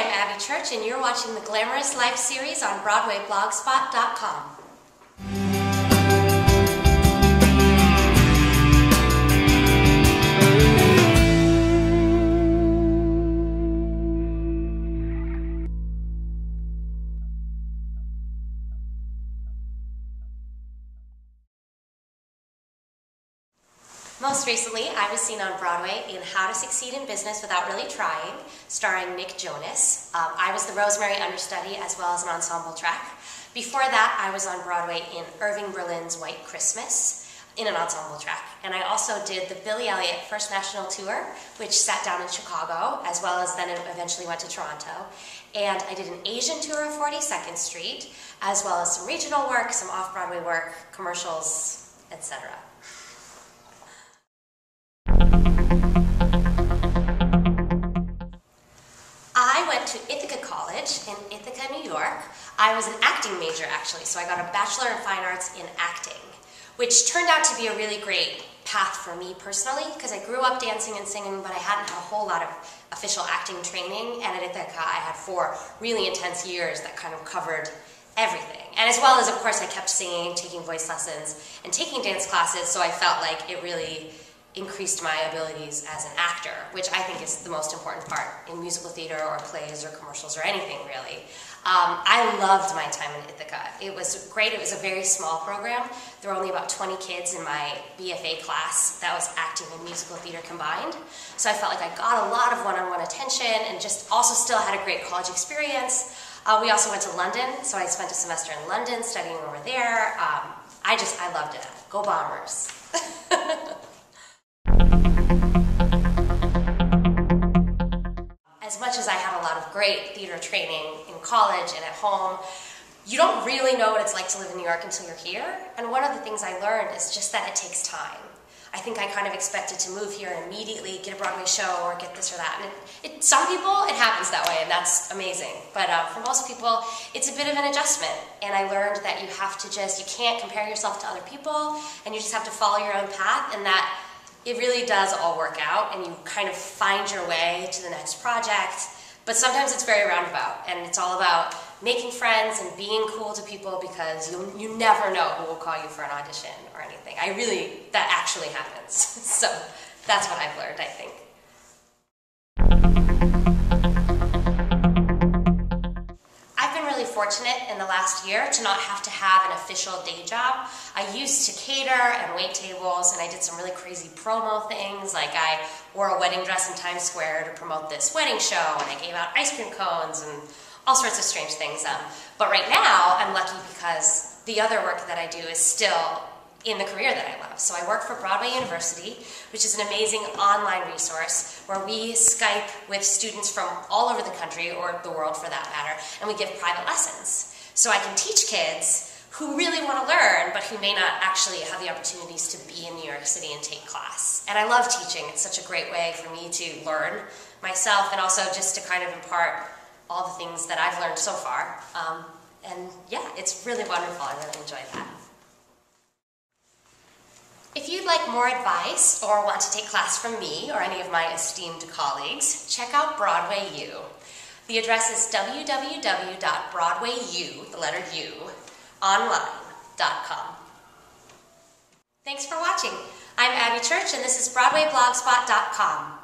Hi, I'm Abby Church, and you're watching the Glamorous Life series on BroadwayBlogspot.com. Most recently, I was seen on Broadway in How to Succeed in Business Without Really Trying, starring Nick Jonas. I was the Rosemary understudy as well as an ensemble track. Before that, I was on Broadway in Irving Berlin's White Christmas in an ensemble track. And I also did the Billy Elliot First National Tour, which sat down in Chicago, as well as then eventually went to Toronto. And I did an Asian tour of 42nd Street, as well as some regional work, some off-Broadway work, commercials, etc. I went to Ithaca College in Ithaca, New York. I was an acting major, actually, so I got a Bachelor in Fine Arts in acting, which turned out to be a really great path for me personally, because I grew up dancing and singing, but I hadn't had a whole lot of official acting training, and at Ithaca I had 4 really intense years that kind of covered everything. And as well as, of course, I kept singing, taking voice lessons, and taking dance classes, so I felt like it really increased my abilities as an actor, which I think is the most important part in musical theater or plays or commercials or anything really. I loved my time in Ithaca. It was great. It was a very small program. There were only about 20 kids in my BFA class that was acting and musical theater combined. So I felt like I got a lot of one-on-one attention and just also still had a great college experience. We also went to London, so I spent a semester in London studying over there. I loved it. Go Bombers. As much as I had a lot of great theater training in college and at home, you don't really know what it's like to live in New York until you're here. And one of the things I learned is just that it takes time. I think I kind of expected to move here and immediately get a Broadway show or get this or that. And some people, it happens that way, and that's amazing. But for most people, it's a bit of an adjustment. And I learned that you have to you can't compare yourself to other people, and you just have to follow your own path, and that it really does all work out, and you kind of find your way to the next project. But sometimes it's very roundabout, and it's all about making friends and being cool to people, because you never know who will call you for an audition or anything. That actually happens. So that's what I've learned, I think. I've been really fortunate in the last year to not have to have an official day job. I used to cater and wait tables, and I did some really crazy promo things, like I wore a wedding dress in Times Square to promote this wedding show, and I gave out ice cream cones and all sorts of strange things. But right now, I'm lucky because the other work that I do is still in the career that I love. So I work for Broadway University, which is an amazing online resource where we Skype with students from all over the country, or the world for that matter, and we give private lessons. So I can teach kids who really want to learn, but who may not actually have the opportunities to be in New York City and take class. And I love teaching. It's such a great way for me to learn myself, and also just to kind of impart all the things that I've learned so far. And yeah, it's really wonderful. I really enjoy that. If you'd like more advice or want to take class from me or any of my esteemed colleagues, check out Broadway U. The address is www.broadwayu, the letter U, online.com. Thanks for watching. I'm Abby Church, and this is BroadwayBlogspot.com.